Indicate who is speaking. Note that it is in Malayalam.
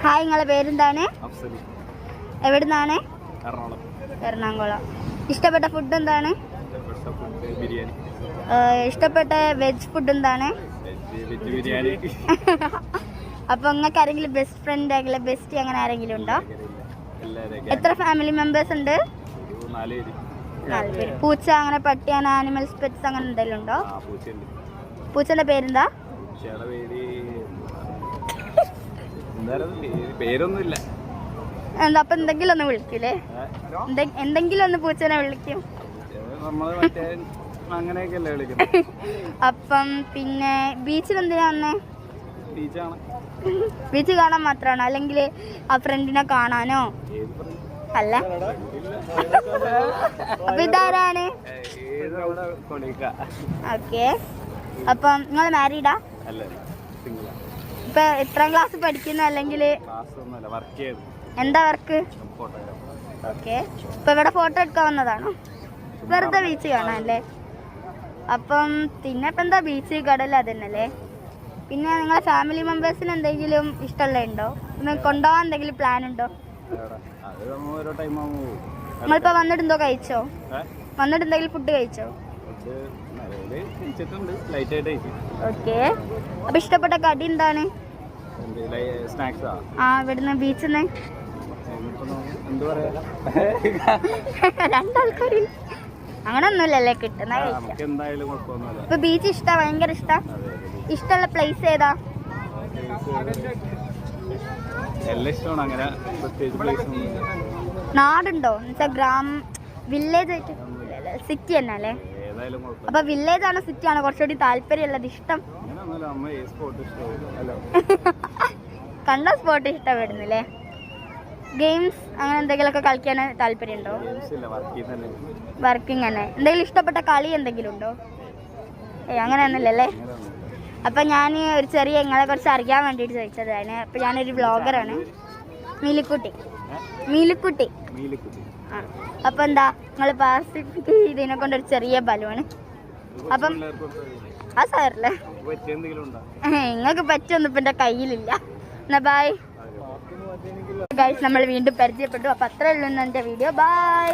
Speaker 1: ഹായ്, നിങ്ങളെ പേരെന്താണ്? എവിടുന്നാണ്? എറണാകുളം. ഇഷ്ടപ്പെട്ട ഫുഡ് എന്താണ്? ഇഷ്ടപ്പെട്ട വെജ് ഫുഡ് എന്താണ്? അപ്പൊ നിങ്ങൾക്ക് ആരെങ്കിലും ബെസ്റ്റ് ഫ്രണ്ട് ആരെങ്കിലും ബെസ്റ്റ് അങ്ങനെ ആരെങ്കിലും ഉണ്ടോ? എത്ര ഫാമിലി മെമ്പേഴ്സ് ഉണ്ട്? 4 പേര്. പൂച്ച അങ്ങനെ പട്ടി അങ്ങനെ ആനിമൽസ് പെറ്റ്സ് അങ്ങനെ എന്തെങ്കിലും ഉണ്ടോ? പൂച്ചന്റെ പേരെന്താ?
Speaker 2: പേരൊന്നുമില്ല.
Speaker 1: എന്താ അപ്പൊ എന്തെങ്കിലും ഒന്ന് വിളിക്കൂലേ? എന്തെങ്കിലും ഒന്ന് പൂച്ചനെ വിളിക്കും. അപ്പം പിന്നെ ബീച്ചിൽ എന്തിനാ വന്നേ? ബീച്ച് കാണാൻ മാത്രമാണോ അല്ലെങ്കിൽ ആ ഫ്രണ്ടിനെ കാണാനോ? അല്ല. അപ്പൊ ഇതാരാണ്? ഓക്കെ. അപ്പം നിങ്ങൾ മാരീഡാ? ഇപ്പൊ എത്രാം ക്ലാസ് പഠിക്കുന്നു? അല്ലെങ്കിൽ എന്താ വർക്ക്? ഓക്കെ. ഇപ്പൊ ഇവിടെ ഫോട്ടോ എടുക്കാൻ വന്നതാണോ? വെറുതെ ബീച്ച് കാണാനല്ലേ? അപ്പം പിന്നെ ഇപ്പം എന്താ ബീച്ച് കടൽ അതന്നല്ലേ? പിന്നെ നിങ്ങളെ ഫാമിലി മെമ്പേഴ്സിന് എന്തെങ്കിലും ഇഷ്ടമുള്ള ഉണ്ടോ? കൊണ്ടുപോകാൻ എന്തെങ്കിലും പ്ലാൻ ഉണ്ടോ? നിങ്ങളിപ്പോ വന്നിട്ട് എന്തോ കഴിച്ചോ? വന്നിട്ട് എന്തെങ്കിലും ഫുഡ് കഴിച്ചോ? ഓക്കെ. അപ്പൊ ഇഷ്ടപ്പെട്ട കടി എന്താണ്? ഇവിടുന്ന് ബീച്ചിന്ന് രണ്ടാൾക്കാര് അങ്ങനെ ഒന്നുമില്ലല്ലേ കിട്ടുന്ന കഴിക്കാം. ഇപ്പൊ ബീച്ച് ഇഷ്ടാ? ഭയങ്കര ഇഷ്ടാ? ഇഷ്ടമുള്ള പ്ലേസ് ഏതാ? നാടുണ്ടോ എന്നുവെച്ചാ വില്ലേജ് ആയിട്ട്? സിറ്റി തന്നെ അല്ലേ? അപ്പൊ വില്ലേജ് ആണോ സിറ്റി ആണോ കുറച്ചുകൂടി താല്പര്യമുള്ളത്? ഇഷ്ടം കണ്ട സ്പോട്ട് ഇഷ്ടപ്പെടുന്നില്ലേ? ഗെയിംസ് അങ്ങനെ എന്തെങ്കിലുമൊക്കെ കളിക്കാൻ താല്പര്യമുണ്ടോ? വർക്കിംഗ് തന്നെ. എന്തെങ്കിലും ഇഷ്ടപ്പെട്ട കളി എന്തെങ്കിലും ഉണ്ടോ? അങ്ങനെ ഒന്നുമില്ലല്ലേ? അപ്പം ഞാൻ ഒരു ചെറിയ നിങ്ങളെ കുറിച്ച് അറിയാൻ വേണ്ടിയിട്ട് ചോദിച്ചതാണ്. അപ്പം ഞാനൊരു വ്ളോഗറാണ്. മീലിക്കുട്ടി. ആ. അപ്പം എന്താ നിങ്ങൾ പാസിഫിക് ഇതിനെ കൊണ്ടൊരു ചെറിയ ബലൂണ്. അപ്പം ആ സാറല്ലേ നിങ്ങൾക്ക് പറ്റൊന്നും ഇപ്പം എൻ്റെ കയ്യിലില്ല. എന്നാ ബൈ ഗൈസ്, നമ്മൾ വീണ്ടും പരിചയപ്പെട്ടു. അപ്പം അത്രേ ഉള്ളൂ എൻ്റെ വീഡിയോ. ബൈ.